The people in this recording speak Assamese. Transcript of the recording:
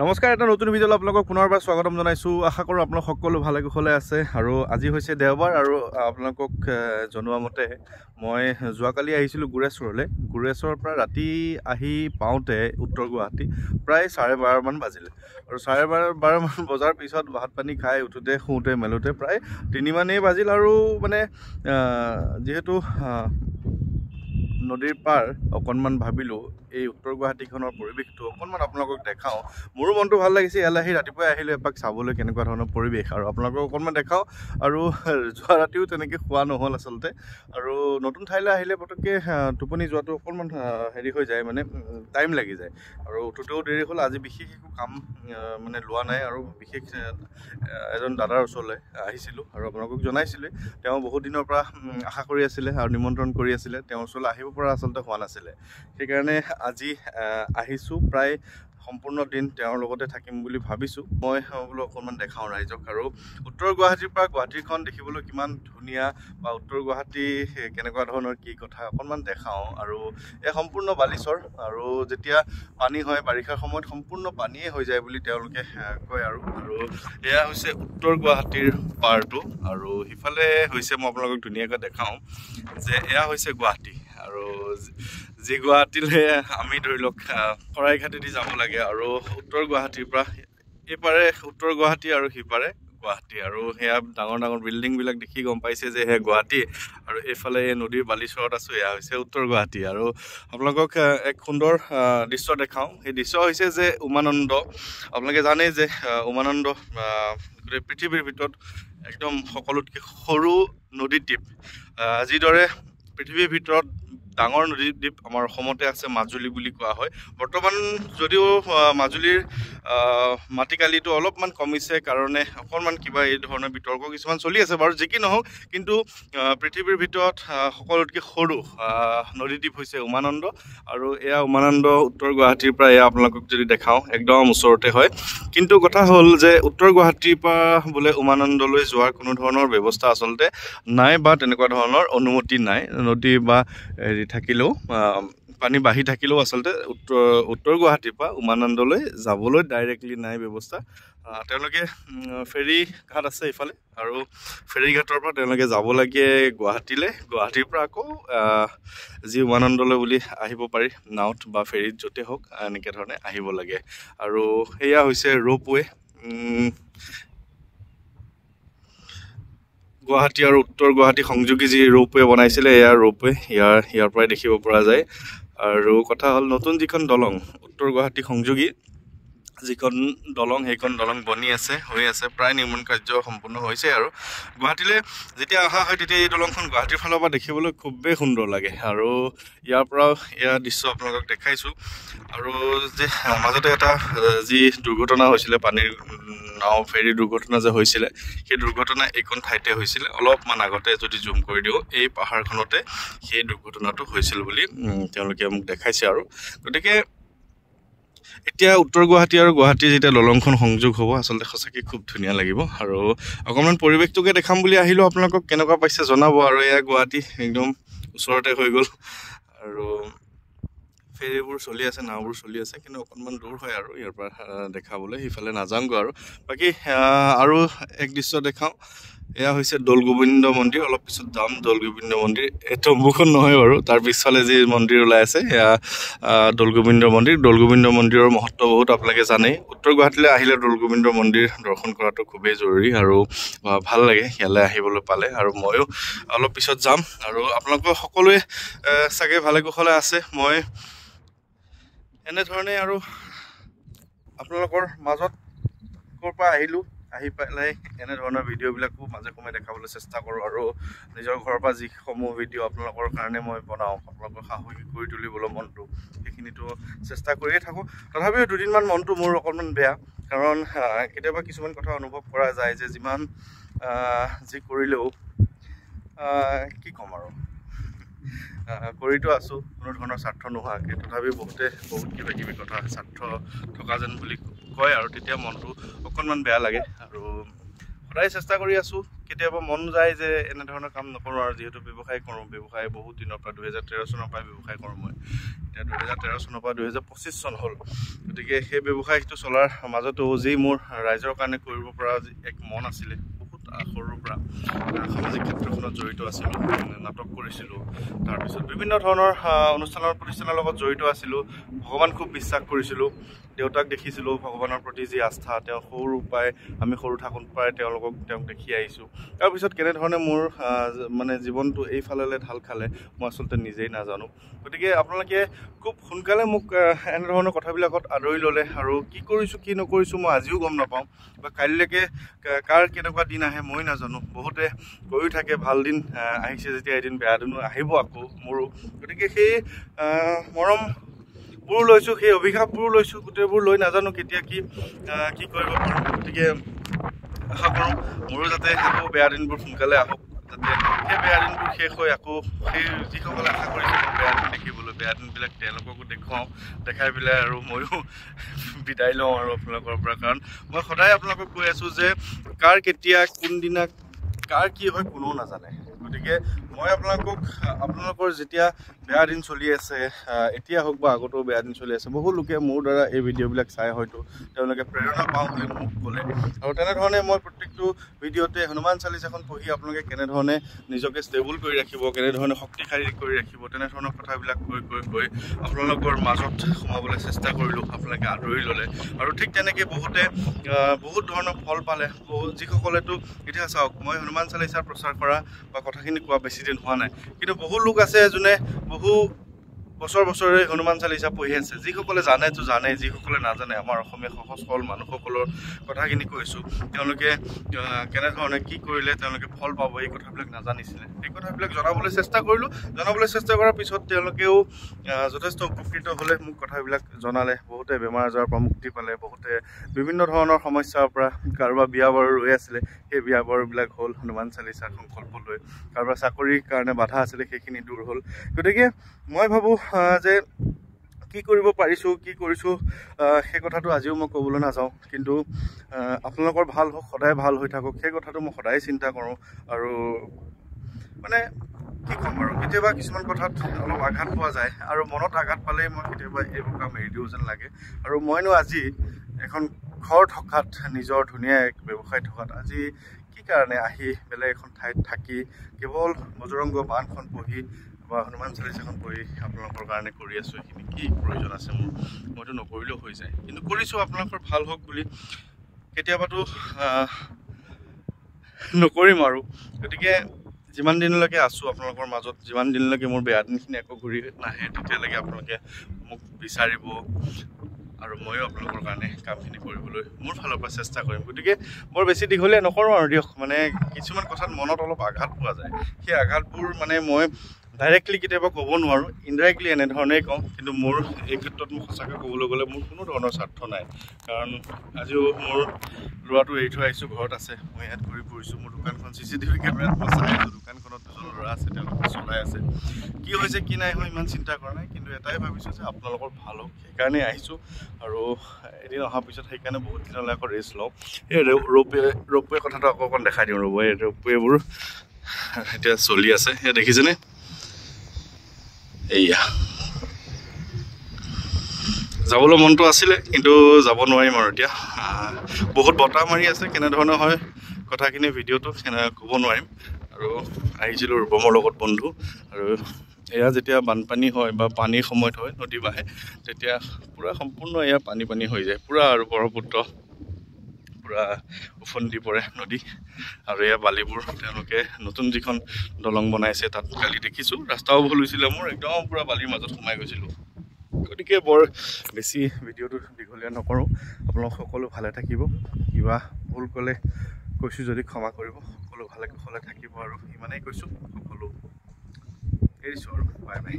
নমস্কাৰ, এটা নতুন ভিডিঅ'লৈ আপোনালোকক পুনৰবাৰ স্বাগতম জনাইছোঁ। আশা কৰোঁ আপোনালোক সকলো ভালে কুশলে আছে। আৰু আজি হৈছে দেওবাৰ আৰু আপোনালোকক জনোৱা মতে মই যোৱাকালি আহিছিলোঁ গুৰেশ্বৰলৈ। গুৰেশ্বৰৰ পৰা ৰাতি আহি পাওঁতে উত্তৰ গুৱাহাটী প্ৰায় 12:30মান বাজিলে। আৰু 12:30মান বজাৰ পিছত ভাত পানী খাই উঠোঁতে শুওঁতে মেলোঁতে প্ৰায় 3মানেই বাজিল। আৰু মানে যিহেতু নদীৰ পাৰ অকণমান ভাবিলোঁ এই উত্তৰ গুৱাহাটীখনৰ পৰিৱেশটো অকণমান আপোনালোকক দেখাওঁ। মোৰো মনটো ভাল লাগিছে ইয়ালৈ আহি, ৰাতিপুৱাই আহিলোঁ এপাক চাবলৈ কেনেকুৱা ধৰণৰ পৰিৱেশ, আৰু আপোনালোকক অকণমান দেখাওঁ। আৰু যোৱা ৰাতিও তেনেকৈ খোৱা নহ'ল আচলতে। আৰু নতুন ঠাইলৈ আহিলে পটককৈ টোপনি যোৱাটো অকণমান হেৰি হৈ যায়, মানে টাইম লাগি যায়। আৰু উঠোঁতেও দেৰি হ'ল। আজি বিশেষ একো কাম মানে লোৱা নাই, আৰু বিশেষ এজন দাদাৰ ওচৰলৈ আহিছিলোঁ আৰু আপোনালোকক জনাইছিলোঁ তেওঁ বহুত দিনৰ পৰা আশা কৰি আছিলে আৰু নিমন্ত্ৰণ কৰি আছিলে। তেওঁৰ ওচৰলৈ আহিব পৰা আচলতে হোৱা নাছিলে, সেইকাৰণে আজি আহিছোঁ। প্ৰায় সম্পূৰ্ণ দিন তেওঁৰ লগতে থাকিম বুলি ভাবিছোঁ। মই বোলো অকণমান দেখাওঁ ৰাইজক। আৰু উত্তৰ গুৱাহাটীৰ পৰা গুৱাহাটীখন দেখিবলৈ কিমান ধুনীয়া, বা উত্তৰ গুৱাহাটী কেনেকুৱা ধৰণৰ কি কথা অকণমান দেখাওঁ। আৰু এই সম্পূৰ্ণ বালিচৰ, আৰু যেতিয়া পানী হয় বাৰিষাৰ সময়ত সম্পূৰ্ণ পানীয়ে হৈ যায় বুলি তেওঁলোকে কয়। আৰু এয়া হৈছে উত্তৰ গুৱাহাটীৰ পাৰটো, আৰু সিফালে হৈছে, মই আপোনালোকক ধুনীয়াকৈ দেখাওঁ যে এয়া হৈছে গুৱাহাটী। আৰু যি গুৱাহাটীলৈ আমি ধৰি লওক শৰাইঘাটেদি যাব লাগে, আৰু উত্তৰ গুৱাহাটীৰ পৰা এইপাৰে উত্তৰ গুৱাহাটী আৰু সিপাৰে গুৱাহাটী। আৰু সেয়া ডাঙৰ ডাঙৰ বিল্ডিংবিলাক দেখি গম পাইছে যে সেয়া গুৱাহাটী। আৰু এইফালে নদীৰ বালিচৰত আছোঁ, এয়া হৈছে উত্তৰ গুৱাহাটী। আৰু আপোনালোকক এক সুন্দৰ দৃশ্য দেখাওঁ। সেই দৃশ্য হৈছে যে উমানন্দ। আপোনালোকে জানে যে উমানন্দ গোটেই পৃথিৱীৰ ভিতৰত একদম সকলোতকৈ সৰু নদীদ্বীপ। যিদৰে পৃথিৱীৰ ভিতৰত ডাঙৰ নদীদ্বীপ আমাৰ অসমতে আছে, মাজুলী বুলি কোৱা হয়। বৰ্তমান যদিও মাজুলীৰ মাটিকালিটো অলপমান কমিছে কাৰণে অকণমান কিবা এই ধৰণৰ বিতৰ্ক কিছুমান চলি আছে বাৰু, যি কি নহওক, কিন্তু পৃথিৱীৰ ভিতৰত সকলোতকৈ সৰু নদীদ্বীপ হৈছে উমানন্দ। আৰু এয়া উমানন্দ উত্তৰ গুৱাহাটীৰ পৰা এয়া আপোনালোকক যদি দেখাওঁ একদম ওচৰতে হয়। কিন্তু কথা হ'ল যে উত্তৰ গুৱাহাটীৰ পৰা বোলে উমানন্দলৈ যোৱাৰ কোনো ধৰণৰ ব্যৱস্থা আচলতে নাই, বা তেনেকুৱা ধৰণৰ অনুমতি নাই। নদী বা হেৰি থাকিলেও, পানী বাঢ়ি থাকিলেও আচলতে উত্তৰ গুৱাহাটীৰ পৰা উমানন্দলৈ যাবলৈ ডাইৰেক্টলি নাই ব্যৱস্থা। তেওঁলোকে ফেৰী ঘাট আছে ইফালে, আৰু ফেৰী ঘাটৰ পৰা তেওঁলোকে যাব লাগে গুৱাহাটীলৈ। গুৱাহাটীৰ পৰা আকৌ যি উমানন্দলৈ বুলি আহিব পাৰি নাওত বা ফেৰীত, য'তে হওক এনেকৈ ধৰণে আহিব লাগে। আৰু সেয়া হৈছে ৰ'পৱে। গুৱাহাটী আৰু উত্তৰ গুৱাহাটী সংযোগী যি ৰ'পৱে বনাইছিলে, এয়া ৰ'পৱে ইয়াৰ পৰাই দেখিব পৰা যায়। আৰু কথা হ'ল নতুন যিখন দলং উত্তৰ গুৱাহাটী সংযোগী যিখন দলং, সেইখন দলং বনি আছে, হৈ আছে, প্ৰায় নিৰ্মাণ কাৰ্য সম্পূৰ্ণ হৈছে। আৰু গুৱাহাটীলৈ যেতিয়া অহা হয় তেতিয়া এই দলংখন গুৱাহাটীৰ ফালৰ পৰা দেখিবলৈ খুবেই সুন্দৰ লাগে। আৰু ইয়াৰ পৰাও এয়া দৃশ্য আপোনালোকক দেখাইছোঁ। আৰু যে মাজতে এটা যি দুৰ্ঘটনা হৈছিলে, পানীৰ নাও ফেৰী দুৰ্ঘটনা যে হৈছিলে, সেই দুৰ্ঘটনা এইখন ঠাইতে হৈছিলে। অলপমান আগতে যদি জুম কৰি দিওঁ, এই পাহাৰখনতে সেই দুৰ্ঘটনাটো হৈছিল বুলি তেওঁলোকে মোক দেখাইছে। আৰু গতিকে এতিয়া উত্তৰ গুৱাহাটী আৰু গুৱাহাটীৰ যেতিয়া দলংখন সংযোগ হ'ব, আচলতে সঁচাকৈ খুব ধুনীয়া লাগিব। আৰু অকণমান পৰিৱেশটোকে দেখাম বুলি আহিলোঁ, আপোনালোকক কেনেকুৱা পাইছে জনাব। আৰু এয়া গুৱাহাটী একদম ওচৰতে হৈ গ'ল। আৰু ফেৰীবোৰ চলি আছে, নাওবোৰ চলি আছে, কিন্তু অকণমান দূৰ হয় আৰু ইয়াৰ পৰা দেখাবলৈ, সিফালে নাযাওঁগৈ। আৰু বাকী আৰু এক দৃশ্য দেখাওঁ। এয়া হৈছে দৌল গোবিন্দ মন্দিৰ। অলপ পিছত যাম দৌল গোবিন্দ মন্দিৰ। এইটো মুখখন নহয় বাৰু, তাৰ পিছফালে যি মন্দিৰ ওলাই আছে এয়া দৌল গোবিন্দ মন্দিৰ। দৌল গোবিন্দ মন্দিৰৰ মহত্ব বহুত আপোনালোকে জানেই। উত্তৰ গুৱাহাটীলৈ আহিলে দৌল গোবিন্দ মন্দিৰ দৰ্শন কৰাটো খুবেই জৰুৰী, আৰু ভাল লাগে ইয়ালৈ আহিবলৈ পালে। আৰু ময়ো অলপ পিছত যাম। আৰু আপোনালোকৰ সকলোৱে চাগে ভালে কুশলে আছে। মই এনেধৰণে আৰু আপোনালোকৰ মাজত ক'ৰ পৰা আহিলোঁ, আহি পেলাই এনেধৰণৰ ভিডিঅ'বিলাকো মাজে সময়ে দেখাবলৈ চেষ্টা কৰোঁ। আৰু নিজৰ ঘৰৰ পৰা যিসমূহ ভিডিঅ' আপোনালোকৰ কাৰণে মই বনাওঁ, আপোনালোকৰ সাহসী কৰি তুলিবলৈ মনটো, সেইখিনিতো চেষ্টা কৰিয়ে থাকোঁ। তথাপিও দুদিনমান মনটো মোৰ অকণমান বেয়া, কাৰণ কেতিয়াবা কিছুমান কথা অনুভৱ কৰা যায় যে যিমান যি কৰিলেও কি ক'ম আৰু, কৰিতো আছোঁ কোনো ধৰণৰ স্বাৰ্থ নোহোৱাকৈ, তথাপিও বহুত কিবা কিবি কথা স্বাৰ্থ থকা যেন বুলি কয়, আৰু তেতিয়া মনটো অকণমান বেয়া লাগে। আৰু সদায় চেষ্টা কৰি আছোঁ কেতিয়াবা মন যায় যে এনেধৰণৰ কাম নকৰোঁ আৰু যিহেতু ব্যৱসায় কৰোঁ ব্যৱসায় বহুত দিনৰ পৰা 2013 চনৰ পৰা ব্যৱসায় কৰোঁ মই এতিয়া 2013 চনৰ পৰা 2025 চন হ'ল গতিকে সেই ব্যৱসায়টো চলাৰ মাজতো যি মোৰ ৰাইজৰ কাৰণে কৰিব পৰা এক মন আছিলে বহুত সৰুৰ পৰা সামাজিক ক্ষেত্ৰখনত জড়িত আছিলোঁ নাটক কৰিছিলোঁ তাৰপিছত বিভিন্ন ধৰণৰ অনুষ্ঠানৰ প্ৰতিষ্ঠানৰ লগত জড়িত আছিলোঁ ভগৱান খুব বিশ্বাস কৰিছিলোঁ দেউতাক দেখিছিলোঁ ভগৱানৰ প্ৰতি যি আস্থা তেওঁ সৰু পৰাই আমি সৰু থাকোঁ পৰাই তেওঁক দেখি আহিছোঁ তাৰপিছত কেনেধৰণে মোৰ মানে জীৱনটো এইফাললৈ ঢাল খালে মই আচলতে নিজেই নাজানো গতিকে আপোনালোকে খুব সোনকালে মোক এনেধৰণৰ কথাবিলাকত আদৰি ল'লে আৰু কি কৰিছোঁ কি নকৰিছোঁ মই আজিও গম নাপাওঁ বা কাইলৈকে কাৰ কেনেকুৱা দিন আহে মই নাজানো বহুতে কৈও থাকে ভাল দিন আহিছে যেতিয়া এদিন বেয়া দিনো আহিব আকৌ মোৰো গতিকে সেই মৰমবোৰ লৈছোঁ সেই অভিশাপবোৰ লৈছোঁ গোটেইবোৰ লৈ নাজানো কেতিয়া কি কৰিব পাৰোঁ গতিকে আশা কৰোঁ মোৰো যাতে আকৌ বেয়া দিনবোৰ সোনকালে আহক যাতে সেই বেয়া দিনবোৰ শেষ হৈ আকৌ সেই যিসকলে আশা কৰিছে মোৰ বেয়া দিন দেখিবলৈ বেয়া দিনবিলাক তেওঁলোককো দেখুৱাওঁ দেখাই পেলাই আৰু ময়ো বিদায় লওঁ আৰু আপোনালোকৰ পৰা কাৰণ মই সদায় আপোনালোকক কৈ আছোঁ যে কাৰ কেতিয়া কোনদিনা কাৰ কি হয় কোনেও নাজানে গতিকে মই আপোনালোকৰ যেতিয়া বেয়া দিন চলি আছে এতিয়া হওক বা আগতেও বেয়া দিন চলি আছে বহু লোকে মোৰ দ্বাৰা এই ভিডিঅ'বিলাক চাই হয়তো তেওঁলোকে প্ৰেৰণা পাওঁ বুলি মোক ক'লে আৰু তেনেধৰণে মই প্ৰত্যেকটো ভিডিঅ'তে হনুমান চালিচাখন পঢ়ি আপোনালোকে কেনেধৰণে নিজকে ষ্টেবল কৰি ৰাখিব কেনেধৰণে শক্তিশালী কৰি ৰাখিব তেনেধৰণৰ কথাবিলাক কৈ আপোনালোকৰ মাজত সোমাবলৈ চেষ্টা কৰিলোঁ আপোনালোকে আদৰি ল'লে আৰু ঠিক তেনেকৈ বহুত ধৰণৰ ফল পালে যিসকলেতো এতিয়া চাওক মই হনুমান চালিচাৰ প্ৰচাৰ কৰা বা কথাখিনি কোৱা বেছি দিন হোৱা নাই কিন্তু বহু লোক আছে যোনে বহু বছৰে হনুমান চালিচা পঢ়ি আছে যিসকলে জানেতো জানে যিসকলে নাজানে আমাৰ অসমীয়া সহজ সৰল মানুহসকলৰ কথাখিনি কৈছোঁ তেওঁলোকে কেনেধৰণে কি কৰিলে তেওঁলোকে ফল পাব এই কথাবিলাক নাজানিছিলে এই কথাবিলাক জনাবলৈ চেষ্টা কৰিলোঁ জনাবলৈ চেষ্টা কৰাৰ পিছত তেওঁলোকেও যথেষ্ট উপকৃত হ'লে মোক কথাবিলাক জনালে বহুতে বেমাৰ আজাৰৰ পৰা মুক্তি পালে বহুতে বিভিন্ন ধৰণৰ সমস্যাৰ পৰা কাৰোবাৰ বিয়া বাৰু ৰৈ আছিলে সেই বিয়া বাৰুবিলাক হ'ল হনুমান চালিচাৰ সংকল্প লৈ কাৰোবাৰ চাকৰিৰ কাৰণে বাধা আছিলে সেইখিনি দূৰ হ'ল গতিকে মই ভাবোঁ যে কি কৰিব পাৰিছোঁ কি কৰিছোঁ সেই কথাটো আজিও মই ক'বলৈ নাযাওঁ কিন্তু আপোনালোকৰ ভাল হওক সদায় ভাল হৈ থাকক সেই কথাটো মই সদায় চিন্তা কৰোঁ আৰু মানে কি ক'ম আৰু কেতিয়াবা কিছুমান কথাত অলপ আঘাত পোৱা যায় আৰু মনত আঘাত পালেই মই কেতিয়াবা এইবোৰ কাম এৰি দিওঁ যেন লাগে আৰু মইনো আজি এখন ঘৰ থকাত নিজৰ ধুনীয়া এক ব্যৱসায় থকাত আজি কি কাৰণে আহি বেলেগ এখন ঠাইত থাকি কেৱল বজৰংগ বাণখন পঢ়ি বা হনুমান চালিচাখন পঢ়ি আপোনালোকৰ কাৰণে কৰি আছোঁ এইখিনি কি প্ৰয়োজন আছে মইতো নকৰিলেও হৈ যায় কিন্তু কৰিছোঁ আপোনালোকৰ ভাল হওক বুলি কেতিয়াবাতো নকৰিম আৰু গতিকে যিমান দিনলৈকে আছোঁ আপোনালোকৰ মাজত যিমান দিনলৈকে মোৰ বেয়া দিনখিনি আকৌ ঘূৰি নাহে তেতিয়ালৈকে আপোনালোকে মোক বিচাৰিব আৰু ময়ো আপোনালোকৰ কাৰণে কামখিনি কৰিবলৈ মোৰ ফালৰ পৰা চেষ্টা কৰিম গতিকে বৰ বেছি দীঘলীয়া নকৰোঁ আৰু দিয়ক মানে কিছুমান কথাত মনত অলপ আঘাত পোৱা যায় সেই আঘাতবোৰ মানে মই ডাইৰেক্টলি কেতিয়াবা ক'ব নোৱাৰোঁ ইনডাইৰেক্টলি এনেধৰণেই কওঁ কিন্তু মোৰ এই ক্ষেত্ৰত মোক সঁচাকৈ ক'বলৈ গ'লে মোৰ কোনো ধৰণৰ স্বাৰ্থ নাই কাৰণ আজিও মোৰ ল'ৰাটো এৰি থৈ আহিছোঁ ঘৰত আছে মই ইয়াত ঘূৰি ফুৰিছোঁ মোৰ দোকানখন CCTV কেমেৰাত মই চাই আছোঁ দোকানখনত দুজন ল'ৰা আছে তেওঁলোকে চলাই আছে কি হৈছে কি নাই হয় ইমান চিন্তা কৰা নাই কিন্তু এটাই ভাবিছোঁ যে আপোনালোকৰ ভাল হওক সেইকাৰণে আহিছোঁ আৰু এদিন অহাৰ পিছত সেইকাৰণে বহুত দিনলৈ আকৌ ৰেষ্ট লওঁ এই ৰোপৱে কথাটো আকৌ অকণ দেখাই দিওঁ ৰ'ব এই ৰোপৱেবোৰ এতিয়া চলি আছে সেয়া দেখিছেনে এইয়া যাবলৈ মনটো আছিলে কিন্তু যাব নোৱাৰিম আৰু এতিয়া বহুত বতাহ মাৰি আছে কেনেধৰণৰ হয় কথাখিনি ভিডিঅ'টো ক'ব নোৱাৰিম আৰু আহিছিলোঁ ৰূপমৰ লগত বন্ধু আৰু এয়া যেতিয়া বানপানী হয় বা পানীৰ সময়ত হয় নদী বাঢ়ে তেতিয়া পূৰা সম্পূৰ্ণ এয়া পানী হৈ যায় পূৰা আৰু ব্ৰহ্মপুত্ৰ পূৰা উফন্দি পৰে নদী আৰু এয়া বালিবোৰ তেওঁলোকে নতুন যিখন দলং বনাইছে তাত কালি দেখিছোঁ ৰাস্তাও ভুল হৈছিলে মোৰ একদম পূৰা বালিৰ মাজত সোমাই গৈছিলোঁ গতিকে বৰ বেছি ভিডিঅ'টো দীঘলীয়া নকৰোঁ আপোনালোক সকলো ভালে থাকিব কিবা ভুল ক'লে কৈছোঁ যদি ক্ষমা কৰিব সকলো ভালে কুশলে থাকিব আৰু ইমানেই কৈছোঁ সকলো এৰিছোঁ আৰু বাই বাই